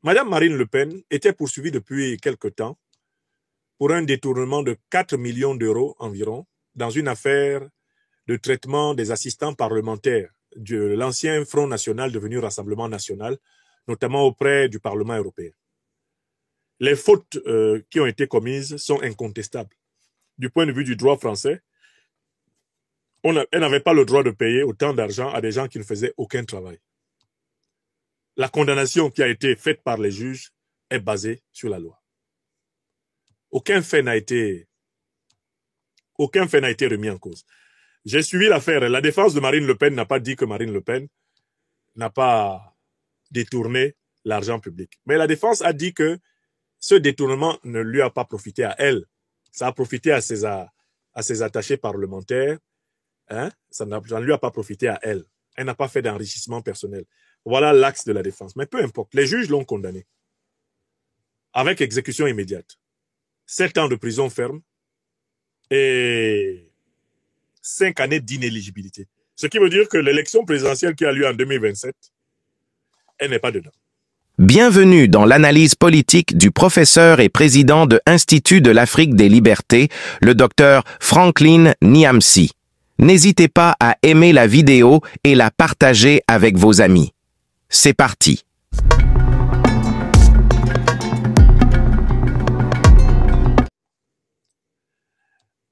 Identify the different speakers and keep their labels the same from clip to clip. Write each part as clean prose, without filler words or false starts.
Speaker 1: Madame Marine Le Pen était poursuivie depuis quelque temps pour un détournement de 4 millions d'euros environ dans une affaire de traitement des assistants parlementaires de l'ancien Front National devenu Rassemblement National, notamment auprès du Parlement européen. Les fautes qui ont été commises sont incontestables. Du point de vue du droit français, elle n'avait pas le droit de payer autant d'argent à des gens qui ne faisaient aucun travail. La condamnation qui a été faite par les juges est basée sur la loi. Aucun fait n'a été remis en cause. J'ai suivi l'affaire. La défense de Marine Le Pen n'a pas dit que Marine Le Pen n'a pas détourné l'argent public. Mais la défense a dit que ce détournement ne lui a pas profité à elle. Ça a profité à ses attachés parlementaires. Hein? Ça ne lui a pas profité à elle. Elle n'a pas fait d'enrichissement personnel. Voilà l'axe de la défense. Mais peu importe. Les juges l'ont condamné. Avec exécution immédiate. 7 ans de prison ferme et 5 années d'inéligibilité. Ce qui veut dire que l'élection présidentielle qui a lieu en 2027, elle n'est pas dedans.
Speaker 2: Bienvenue dans l'analyse politique du professeur et président de Institut de l'Afrique des Libertés, le docteur Franklin Nyamsi. N'hésitez pas à aimer la vidéo et la partager avec vos amis. C'est parti.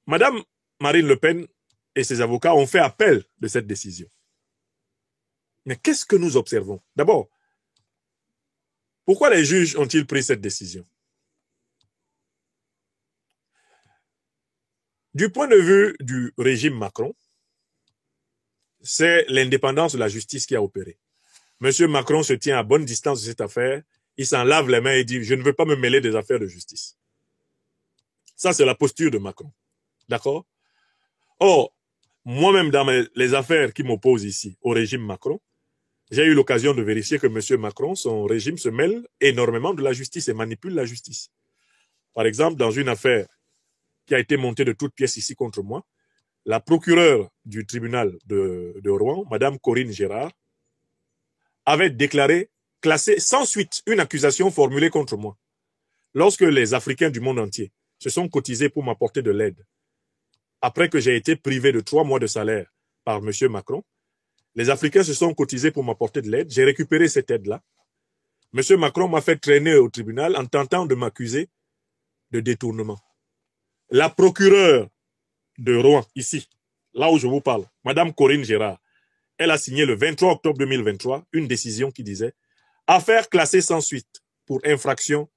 Speaker 1: Madame Marine Le Pen et ses avocats ont fait appel de cette décision. Mais qu'est-ce que nous observons? D'abord, pourquoi les juges ont-ils pris cette décision? Du point de vue du régime Macron, c'est l'indépendance de la justice qui a opéré. Monsieur Macron se tient à bonne distance de cette affaire, il s'en lave les mains et dit « je ne veux pas me mêler des affaires de justice ». Ça, c'est la posture de Macron. D'accord? Or, moi-même, dans les affaires qui m'opposent ici au régime Macron, j'ai eu l'occasion de vérifier que M. Macron, son régime se mêle énormément de la justice et manipule la justice. Par exemple, dans une affaire qui a été montée de toutes pièces ici contre moi, la procureure du tribunal de Rouen, Mme Corinne Gérard, avait déclaré classer sans suite une accusation formulée contre moi. Lorsque les Africains du monde entier se sont cotisés pour m'apporter de l'aide, après que j'ai été privé de 3 mois de salaire par M. Macron, les Africains se sont cotisés pour m'apporter de l'aide. J'ai récupéré cette aide-là. M. Macron m'a fait traîner au tribunal en tentant de m'accuser de détournement. La procureure de Rouen, ici, là où je vous parle, Mme Corinne Gérard, elle a signé le 23 octobre 2023 une décision qui disait « Affaire classée sans suite pour infraction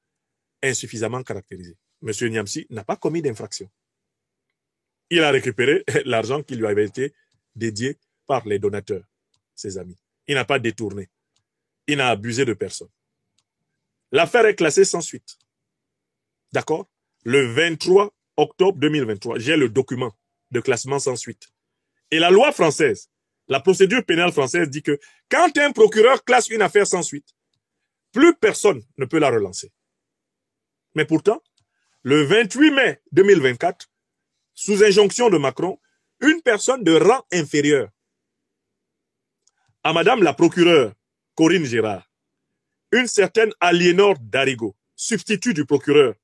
Speaker 1: insuffisamment caractérisée ». M. Nyamsi n'a pas commis d'infraction. Il a récupéré l'argent qui lui avait été dédié par les donateurs, ses amis. Il n'a pas détourné. Il n'a abusé de personne. L'affaire est classée sans suite. D'accord? Le 23 octobre 2023, j'ai le document de classement sans suite. Et la loi française, la procédure pénale française dit que quand un procureur classe une affaire sans suite, plus personne ne peut la relancer. Mais pourtant, le 28 mai 2024, sous injonction de Macron, une personne de rang inférieur à Madame la procureure Corinne Gérard, une certaine Aliénor Darigo, substitut du procureur,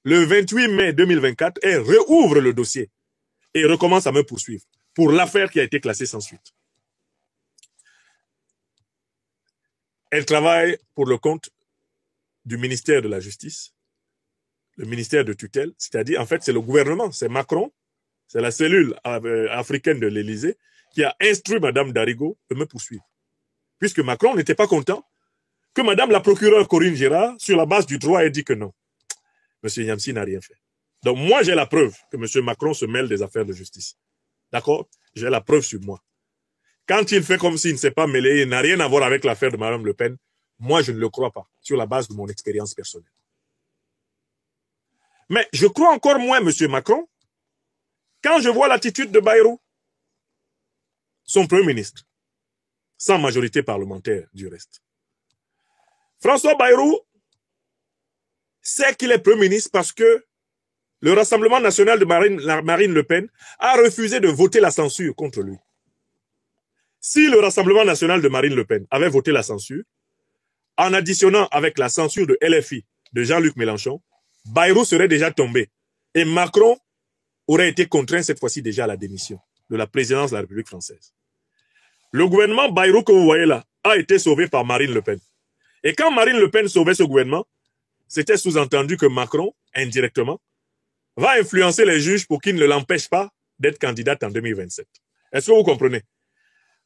Speaker 1: le 28 mai 2024, elle réouvre le dossier et recommence à me poursuivre pour l'affaire qui a été classée sans suite. Elle travaille pour le compte du ministère de la Justice, le ministère de tutelle, c'est-à-dire, en fait, c'est le gouvernement, c'est Macron, c'est la cellule africaine de l'Élysée qui a instruit Mme Darigo de me poursuivre. Puisque Macron n'était pas content que Mme la procureure Corinne Gérard, sur la base du droit, ait dit que non. M. Nyamsi n'a rien fait. Donc moi, j'ai la preuve que M. Macron se mêle des affaires de justice. D'accord? J'ai la preuve sur moi. Quand il fait comme s'il ne s'est pas mêlé, il n'a rien à voir avec l'affaire de Mme Le Pen, moi, je ne le crois pas, sur la base de mon expérience personnelle. Mais je crois encore moins M. Macron quand je vois l'attitude de Bayrou, son Premier ministre, sans majorité parlementaire du reste. François Bayrou sait qu'il est Premier ministre parce que le Rassemblement national de Marine Le Pen a refusé de voter la censure contre lui. Si le Rassemblement national de Marine Le Pen avait voté la censure, en additionnant avec la censure de LFI de Jean-Luc Mélenchon, Bayrou serait déjà tombé. Et Macron aurait été contraint cette fois-ci déjà à la démission de la présidence de la République française. Le gouvernement Bayrou que vous voyez là a été sauvé par Marine Le Pen. Et quand Marine Le Pen sauvait ce gouvernement, c'était sous-entendu que Macron, indirectement, va influencer les juges pour qu'ils ne l'empêchent pas d'être candidate en 2027. Est-ce que vous comprenez?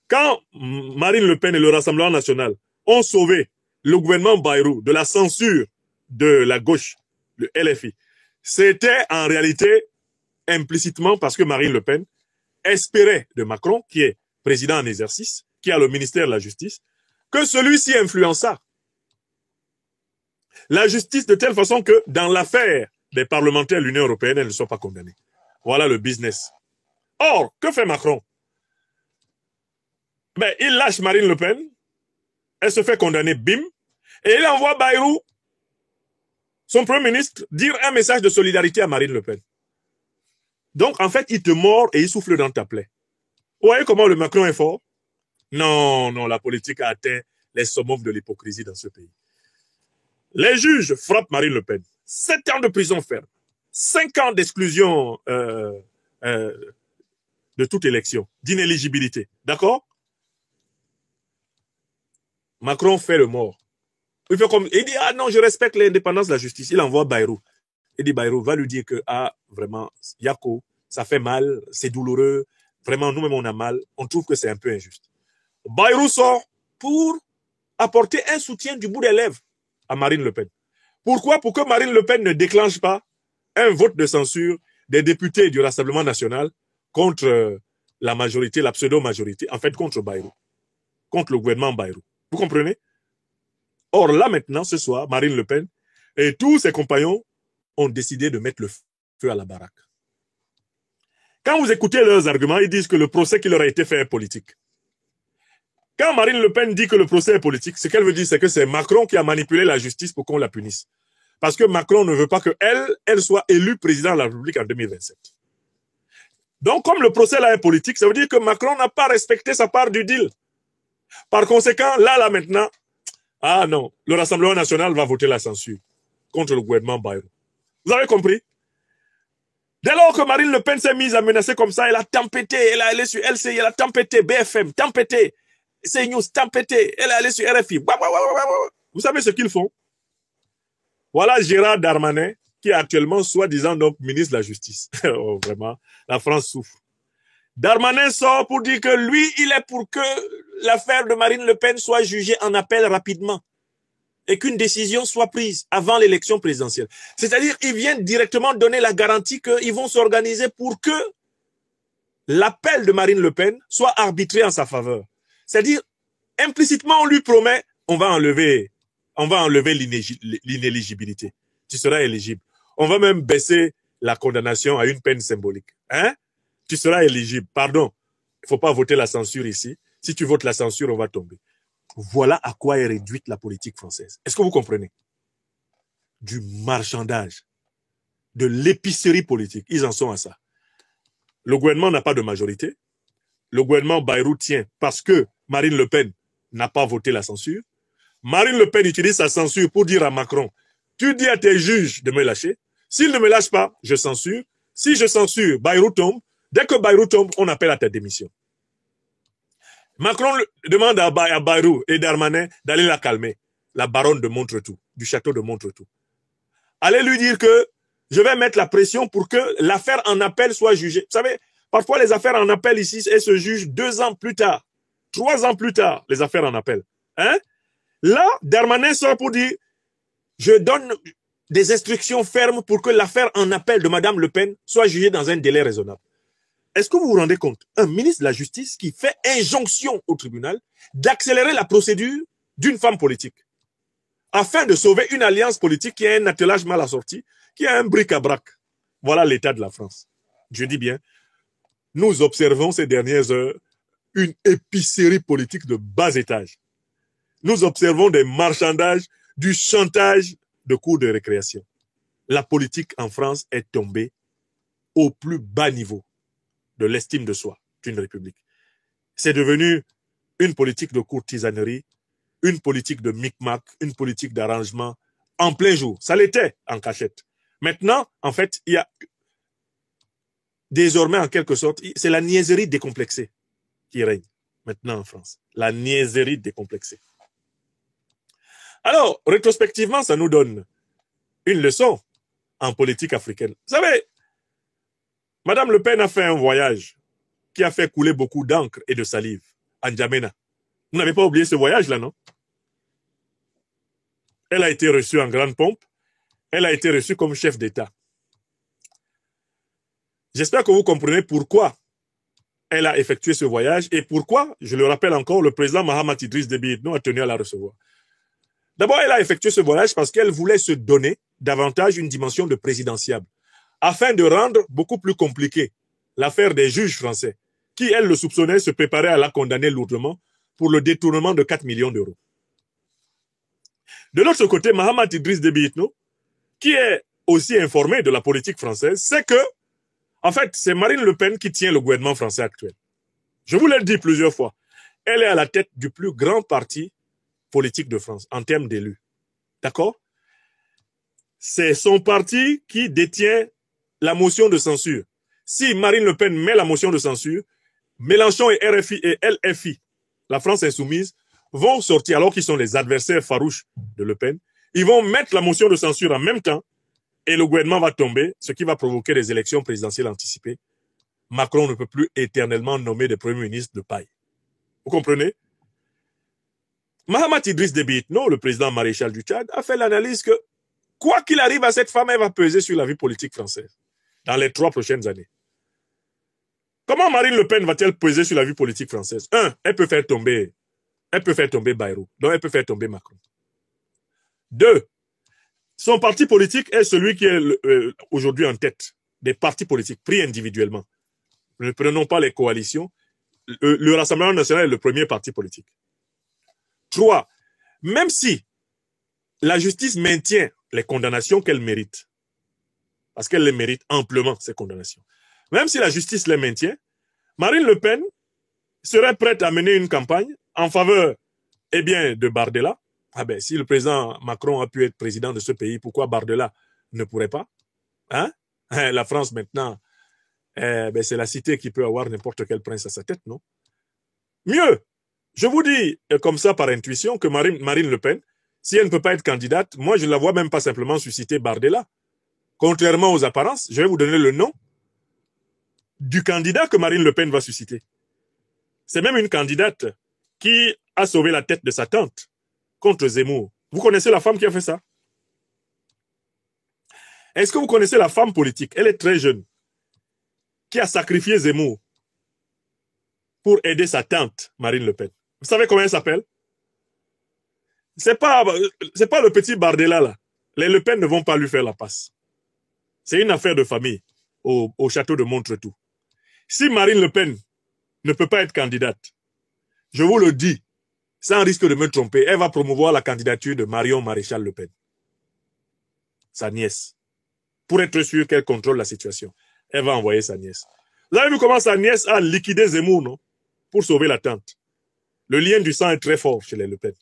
Speaker 1: Quand Marine Le Pen et le Rassemblement national ont sauvé le gouvernement Bayrou de la censure de la gauche, le LFI, c'était en réalité implicitement parce que Marine Le Pen espérait de Macron, qui est président en exercice, qui a le ministère de la Justice, que celui-ci influença la justice de telle façon que dans l'affaire des parlementaires de l'Union européenne, elles ne sont pas condamnées. Voilà le business. Or, que fait Macron? Ben, il lâche Marine Le Pen, elle se fait condamner, bim, et il envoie Bayrou, son premier ministre, dire un message de solidarité à Marine Le Pen. Donc, en fait, il te mord et il souffle dans ta plaie. Vous voyez comment le Macron est fort? Non, non, la politique a atteint les summums de l'hypocrisie dans ce pays. Les juges frappent Marine Le Pen. 7 ans de prison ferme. 5 ans d'exclusion de toute élection, d'inéligibilité. D'accord? Macron fait le mort. Il dit, ah non, je respecte l'indépendance de la justice. Il envoie Bayrou. Il dit, Bayrou, va lui dire que, ah, vraiment, Yako, ça fait mal, c'est douloureux. Vraiment, nous-mêmes, on a mal. On trouve que c'est un peu injuste. Bayrou sort pour apporter un soutien du bout des lèvres à Marine Le Pen. Pourquoi? Pour que Marine Le Pen ne déclenche pas un vote de censure des députés du Rassemblement national contre la majorité, la pseudo-majorité, en fait contre Bayrou, contre le gouvernement Bayrou. Vous comprenez? Or là maintenant, ce soir, Marine Le Pen et tous ses compagnons ont décidé de mettre le feu à la baraque. Quand vous écoutez leurs arguments, ils disent que le procès qui leur a été fait est politique. Quand Marine Le Pen dit que le procès est politique, ce qu'elle veut dire, c'est que c'est Macron qui a manipulé la justice pour qu'on la punisse. Parce que Macron ne veut pas qu'elle soit élue président de la République en 2027. Donc, comme le procès là est politique, ça veut dire que Macron n'a pas respecté sa part du deal. Par conséquent, là maintenant, ah non, le Rassemblement national va voter la censure contre le gouvernement Bayrou. Vous avez compris? Dès lors que Marine Le Pen s'est mise à menacer comme ça, elle a tempêté, elle est allée sur LCI, elle a tempêté, BFM, tempêté, CNews, tempêté, elle est allée sur RFI. Vous savez ce qu'ils font? Voilà Gérard Darmanin, qui est actuellement soi-disant donc ministre de la Justice. Oh, vraiment, la France souffre. Darmanin sort pour dire que lui, il est pour que l'affaire de Marine Le Pen soit jugée en appel rapidement et qu'une décision soit prise avant l'élection présidentielle. C'est-à-dire, il vient directement donner la garantie qu'ils vont s'organiser pour que l'appel de Marine Le Pen soit arbitré en sa faveur. C'est-à-dire, implicitement, on lui promet, on va enlever l'inéligibilité. Tu seras éligible. On va même baisser la condamnation à une peine symbolique. Hein? Tu seras éligible. Pardon, il ne faut pas voter la censure ici. Si tu votes la censure, on va tomber. Voilà à quoi est réduite la politique française. Est-ce que vous comprenez? Du marchandage, de l'épicerie politique. Ils en sont à ça. Le gouvernement n'a pas de majorité. Le gouvernement Bayrou tient parce que Marine Le Pen n'a pas voté la censure. Marine Le Pen utilise sa censure pour dire à Macron, tu dis à tes juges de me lâcher. S'ils ne me lâchent pas, je censure. Si je censure, Bayrou tombe. Dès que Bayrou tombe, on appelle à ta démission. Macron demande à Bayrou et Darmanin d'aller la calmer. La baronne de Montretout, du château de Montretout. Allez lui dire que je vais mettre la pression pour que l'affaire en appel soit jugée. Vous savez, parfois les affaires en appel ici, elles se jugent 2 ans plus tard, 3 ans plus tard, les affaires en appel. Hein? Là, Darmanin sort pour dire, je donne des instructions fermes pour que l'affaire en appel de Madame Le Pen soit jugée dans un délai raisonnable. Est-ce que vous vous rendez compte? Un ministre de la Justice qui fait injonction au tribunal d'accélérer la procédure d'une femme politique afin de sauver une alliance politique qui a un attelage mal assorti, qui a un bric-à-brac. Voilà l'état de la France. Je dis bien, nous observons ces dernières heures une épicerie politique de bas étage. Nous observons des marchandages, du chantage de cours de récréation. La politique en France est tombée au plus bas niveau de l'estime de soi d'une république. C'est devenu une politique de courtisanerie, une politique de micmac, une politique d'arrangement en plein jour. Ça l'était en cachette. Maintenant, en fait, il y a désormais, en quelque sorte, c'est la niaiserie décomplexée qui règne maintenant en France. La niaiserie décomplexée. Alors, rétrospectivement, ça nous donne une leçon en politique africaine. Vous savez, Madame Le Pen a fait un voyage qui a fait couler beaucoup d'encre et de salive à N'Djamena. Vous n'avez pas oublié ce voyage-là, non? Elle a été reçue en grande pompe. Elle a été reçue comme chef d'État. J'espère que vous comprenez pourquoi elle a effectué ce voyage et pourquoi, je le rappelle encore, le président Mahamat Idriss Déby Itno a tenu à la recevoir. D'abord, elle a effectué ce voyage parce qu'elle voulait se donner davantage une dimension de présidentiable, afin de rendre beaucoup plus compliqué l'affaire des juges français, qui, elle le soupçonnait, se préparaient à la condamner lourdement pour le détournement de 4 millions d'euros. De l'autre côté, Mahamat Idriss Déby Itno, qui est aussi informé de la politique française, sait que, en fait, c'est Marine Le Pen qui tient le gouvernement français actuel. Je vous l'ai dit plusieurs fois. Elle est à la tête du plus grand parti politique de France en termes d'élus. D'accord? C'est son parti qui détient la motion de censure. Si Marine Le Pen met la motion de censure, Mélenchon et RFI et LFI, la France insoumise, vont sortir, alors qu'ils sont les adversaires farouches de Le Pen, ils vont mettre la motion de censure en même temps et le gouvernement va tomber, ce qui va provoquer des élections présidentielles anticipées. Macron ne peut plus éternellement nommer des premiers ministres de paille. Vous comprenez? Mahamat Idriss Déby Itno, le président maréchal du Tchad, a fait l'analyse que, quoi qu'il arrive à cette femme, elle va peser sur la vie politique française dans les 3 prochaines années. Comment Marine Le Pen va-t-elle peser sur la vie politique française? Elle peut faire tomber Bayrou, donc elle peut faire tomber Macron. 2, son parti politique est celui qui est aujourd'hui en tête des partis politiques pris individuellement. Ne prenons pas les coalitions. Le Rassemblement national est le premier parti politique. 3, même si la justice maintient les condamnations qu'elle mérite, parce qu'elle les mérite amplement, ces condamnations, même si la justice les maintient, Marine Le Pen serait prête à mener une campagne en faveur, eh bien, de Bardella. Ah ben, si le président Macron a pu être président de ce pays, pourquoi Bardella ne pourrait pas? Hein? La France, maintenant, ben, c'est la cité qui peut avoir n'importe quel prince à sa tête, non? Mieux, je vous dis, comme ça, par intuition, que Marine Le Pen, si elle ne peut pas être candidate, moi, je ne la vois même pas simplement susciter Bardella. Contrairement aux apparences, je vais vous donner le nom du candidat que Marine Le Pen va susciter. C'est même une candidate qui a sauvé la tête de sa tante contre Zemmour. Vous connaissez la femme qui a fait ça? Est-ce que vous connaissez la femme politique? Elle est très jeune, qui a sacrifié Zemmour pour aider sa tante, Marine Le Pen. Vous savez comment elle s'appelle? C'est pas le petit Bardella, là. Les Le Pen ne vont pas lui faire la passe. C'est une affaire de famille au château de Montretout. Si Marine Le Pen ne peut pas être candidate, je vous le dis, sans risque de me tromper, elle va promouvoir la candidature de Marion Maréchal Le Pen, sa nièce, pour être sûre qu'elle contrôle la situation. Elle va envoyer sa nièce. Vous avez vu comment sa nièce a liquidé Zemmour, non? Pour sauver la tante. Le lien du sang est très fort chez les Le Pen.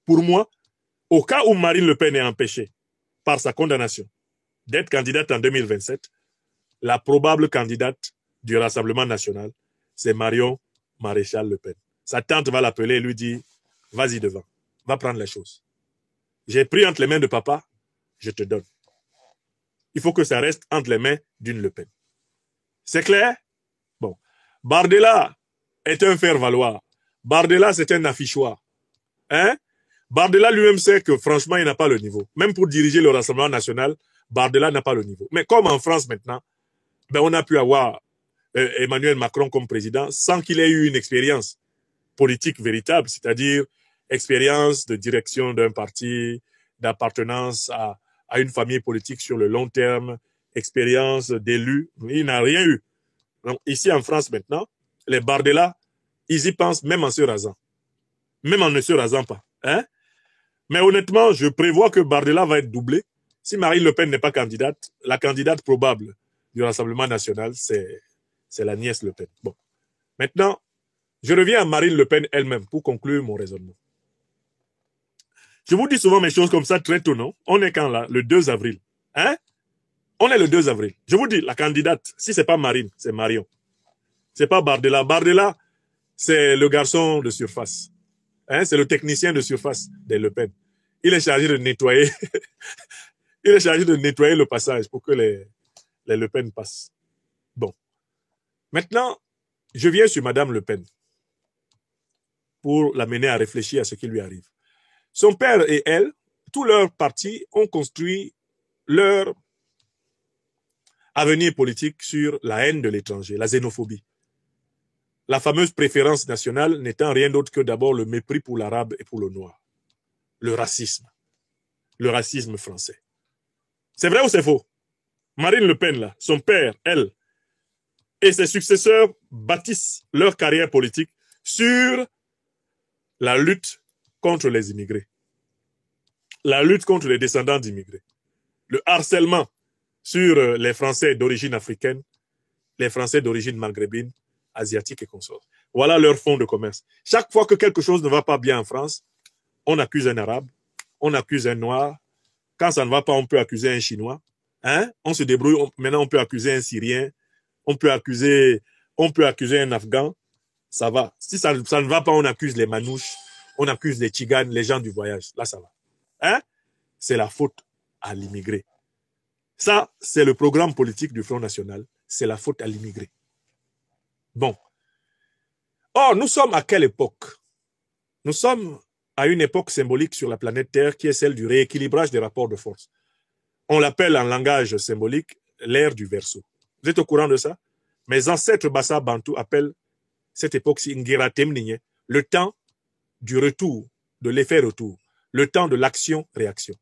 Speaker 1: Pour moi, au cas où Marine Le Pen est empêchée par sa condamnation d'être candidate en 2027, la probable candidate du Rassemblement national, c'est Marion Maréchal Le Pen. Sa tante va l'appeler et lui dire, vas-y devant, va prendre les choses. J'ai pris entre les mains de papa, je te donne. Il faut que ça reste entre les mains d'une Le Pen. C'est clair? Bon. Bardella est un faire-valoir. Bardella, c'est un affichoir. Hein? Bardella lui-même sait que franchement, il n'a pas le niveau. Même pour diriger le Rassemblement national, Bardella n'a pas le niveau. Mais comme en France maintenant, ben on a pu avoir Emmanuel Macron comme président sans qu'il ait eu une expérience politique véritable, c'est-à-dire expérience de direction d'un parti, d'appartenance à une famille politique sur le long terme, expérience d'élu. Il n'a rien eu. Donc ici en France maintenant, les Bardella, ils y pensent même en se rasant. Même en ne se rasant pas. Hein? Mais honnêtement, je prévois que Bardella va être doublé. Si Marine Le Pen n'est pas candidate, la candidate probable du Rassemblement national, c'est la nièce Le Pen. Bon. Maintenant, je reviens à Marine Le Pen elle-même pour conclure mon raisonnement. Je vous dis souvent mes choses comme ça très tôt, non? On est quand là? Le 2 avril. Hein? On est le 2 avril. Je vous dis, la candidate, si c'est pas Marine, c'est Marion. C'est pas Bardella. Bardella, c'est le garçon de surface. Hein? C'est le technicien de surface des Le Pen. Il est chargé de nettoyer. Il est chargé de nettoyer le passage pour que les Le Pen passent. Bon. Maintenant, je viens sur Madame Le Pen pour l'amener à réfléchir à ce qui lui arrive. Son père et elle, tous leurs partis ont construit leur avenir politique sur la haine de l'étranger, la xénophobie. La fameuse préférence nationale n'étant rien d'autre que d'abord le mépris pour l'arabe et pour le noir. Le racisme français. C'est vrai ou c'est faux? Marine Le Pen, là, son père, elle, et ses successeurs bâtissent leur carrière politique sur la lutte contre les immigrés, la lutte contre les descendants d'immigrés, le harcèlement sur les Français d'origine africaine, les Français d'origine maghrébine, asiatique et consorts. Voilà leur fonds de commerce. Chaque fois que quelque chose ne va pas bien en France, on accuse un arabe, on accuse un noir. Quand ça ne va pas, on peut accuser un chinois. Hein? On se débrouille. Maintenant, on peut accuser un syrien, on peut accuser un afghan. Ça va. Si ça ne va pas, on accuse les manouches, on accuse les tchiganes, les gens du voyage. Là, ça va. Hein? C'est la faute à l'immigré. Ça, c'est le programme politique du Front National. C'est la faute à l'immigré. Bon. Or, nous sommes à quelle époque? Nous sommes à une époque symbolique sur la planète Terre qui est celle du rééquilibrage des rapports de force. On l'appelle en langage symbolique l'ère du Verseau. Vous êtes au courant de ça? Mes ancêtres Bassa Bantou appellent cette époque-ci Ngira Temninye, le temps du retour, de l'effet retour, le temps de l'action-réaction,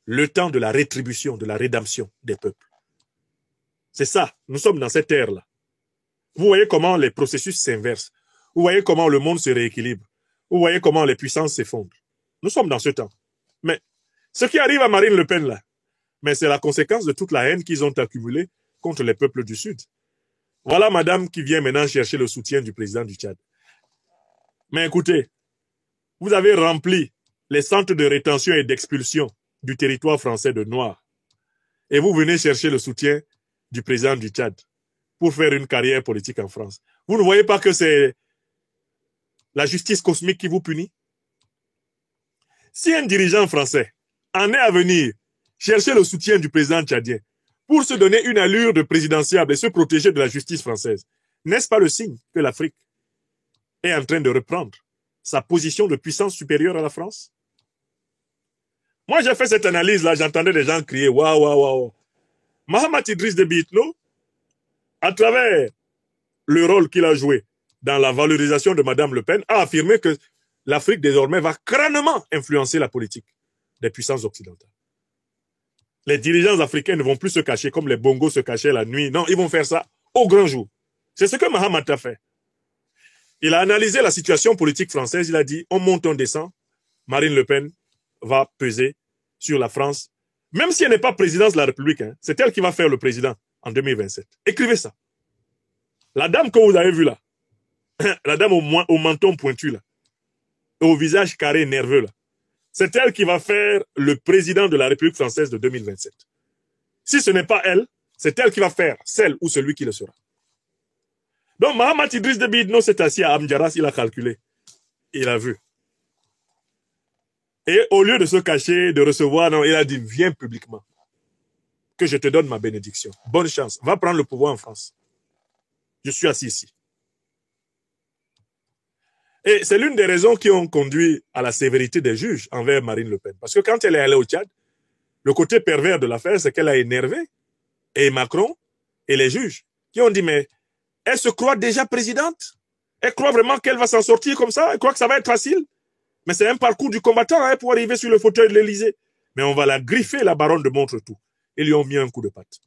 Speaker 1: le temps de la rétribution, de la rédemption des peuples. C'est ça, nous sommes dans cette ère-là. Vous voyez comment les processus s'inversent. Vous voyez comment le monde se rééquilibre. Vous voyez comment les puissances s'effondrent. Nous sommes dans ce temps. Mais ce qui arrive à Marine Le Pen là, mais c'est la conséquence de toute la haine qu'ils ont accumulée contre les peuples du Sud. Voilà madame qui vient maintenant chercher le soutien du président du Tchad. Mais écoutez, vous avez rempli les centres de rétention et d'expulsion du territoire français de Noirs. Et vous venez chercher le soutien du président du Tchad pour faire une carrière politique en France. Vous ne voyez pas que c'est la justice cosmique qui vous punit? Si un dirigeant français en est à venir chercher le soutien du président tchadien pour se donner une allure de présidentiable et se protéger de la justice française, n'est-ce pas le signe que l'Afrique est en train de reprendre sa position de puissance supérieure à la France? Moi, j'ai fait cette analyse-là, j'entendais des gens crier « Waouh, waouh, waouh ». Mahamat Idriss Déby Itno, à travers le rôle qu'il a joué dans la valorisation de Madame Le Pen, a affirmé que l'Afrique désormais va crânement influencer la politique des puissances occidentales. Les dirigeants africains ne vont plus se cacher comme les bongos se cachaient la nuit. Non, ils vont faire ça au grand jour. C'est ce que Mahamat a fait. Il a analysé la situation politique française. Il a dit, on monte, on descend. Marine Le Pen va peser sur la France. Même si elle n'est pas présidente de la République, hein, c'est elle qui va faire le président en 2027. Écrivez ça. La dame que vous avez vue là, la dame au menton pointu là, et au visage carré nerveux là, c'est elle qui va faire le président de la République française de 2027. Si ce n'est pas elle, c'est elle qui va faire celle ou celui qui le sera. Donc Mahamat Idriss Déby Itno s'est assis à Amdjaras, il a calculé. Il a vu. Et au lieu de se cacher, de recevoir, non, il a dit, viens publiquement. Que je te donne ma bénédiction. Bonne chance. Va prendre le pouvoir en France. Je suis assis ici. Et c'est l'une des raisons qui ont conduit à la sévérité des juges envers Marine Le Pen. Parce que quand elle est allée au Tchad, le côté pervers de l'affaire, c'est qu'elle a énervé et Macron et les juges qui ont dit, mais elle se croit déjà présidente. Elle croit vraiment qu'elle va s'en sortir comme ça. Elle croit que ça va être facile. Mais c'est un parcours du combattant hein, pour arriver sur le fauteuil de l'Élysée. Mais on va la griffer, la baronne de Montretout. Ils lui ont mis un coup de patte.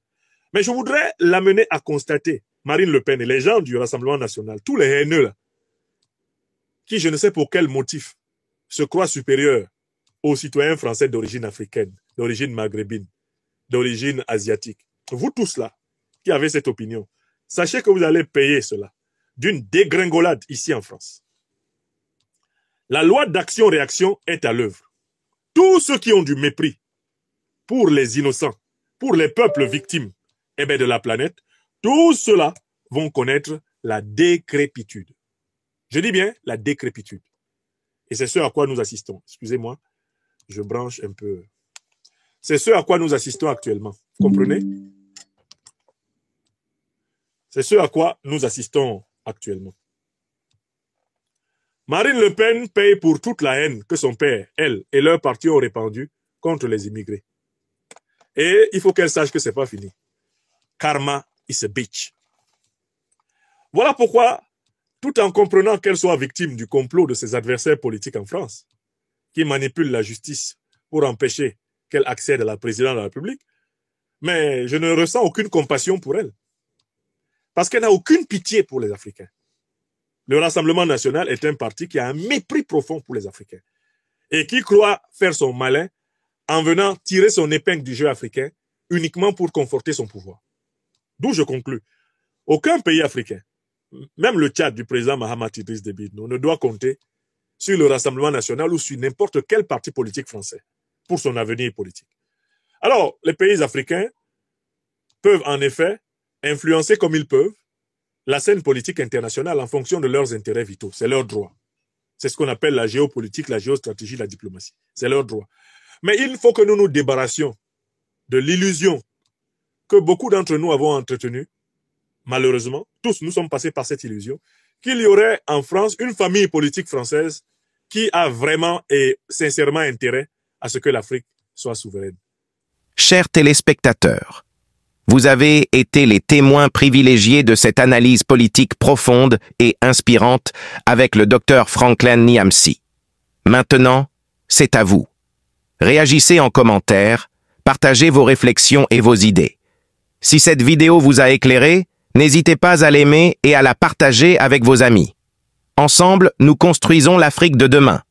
Speaker 1: Mais je voudrais l'amener à constater, Marine Le Pen et les gens du Rassemblement national, tous les haineux là, qui, je ne sais pour quel motif, se croient supérieurs aux citoyens français d'origine africaine, d'origine maghrébine, d'origine asiatique. Vous tous là, qui avez cette opinion, sachez que vous allez payer cela d'une dégringolade ici en France. La loi d'action-réaction est à l'œuvre. tous ceux qui ont du mépris pour les innocents, pour les peuples victimes de la planète, tous ceux-là vont connaître la décrépitude. Je dis bien la décrépitude. Et c'est ce à quoi nous assistons. Excusez-moi, je branche un peu. C'est ce à quoi nous assistons actuellement. Vous comprenez? C'est ce à quoi nous assistons actuellement. Marine Le Pen paye pour toute la haine que son père, elle et leur parti ont répandue contre les immigrés. Et il faut qu'elle sache que ce n'est pas fini. Karma is a bitch. Voilà pourquoi, tout en comprenant qu'elle soit victime du complot de ses adversaires politiques en France, qui manipulent la justice pour empêcher qu'elle accède à la présidence de la République, mais je ne ressens aucune compassion pour elle. Parce qu'elle n'a aucune pitié pour les Africains. Le Rassemblement national est un parti qui a un mépris profond pour les Africains et qui croit faire son malin en venant tirer son épingle du jeu africain uniquement pour conforter son pouvoir. D'où je conclus. Aucun pays africain, même le Tchad du président Mahamat Idriss Déby Itno, ne doit compter sur le Rassemblement national ou sur n'importe quel parti politique français pour son avenir politique. Alors, les pays africains peuvent en effet influencer comme ils peuvent la scène politique internationale en fonction de leurs intérêts vitaux. C'est leur droit. C'est ce qu'on appelle la géopolitique, la géostratégie, la diplomatie. C'est leur droit. Mais il faut que nous nous débarrassions de l'illusion que beaucoup d'entre nous avons entretenue. Malheureusement, tous nous sommes passés par cette illusion, qu'il y aurait en France une famille politique française qui a vraiment et sincèrement intérêt à ce que l'Afrique soit souveraine.
Speaker 2: Chers téléspectateurs, vous avez été les témoins privilégiés de cette analyse politique profonde et inspirante avec le docteur Franklin Nyamsi. Maintenant, c'est à vous. Réagissez en commentaire, partagez vos réflexions et vos idées. Si cette vidéo vous a éclairé, n'hésitez pas à l'aimer et à la partager avec vos amis. Ensemble, nous construisons l'Afrique de demain.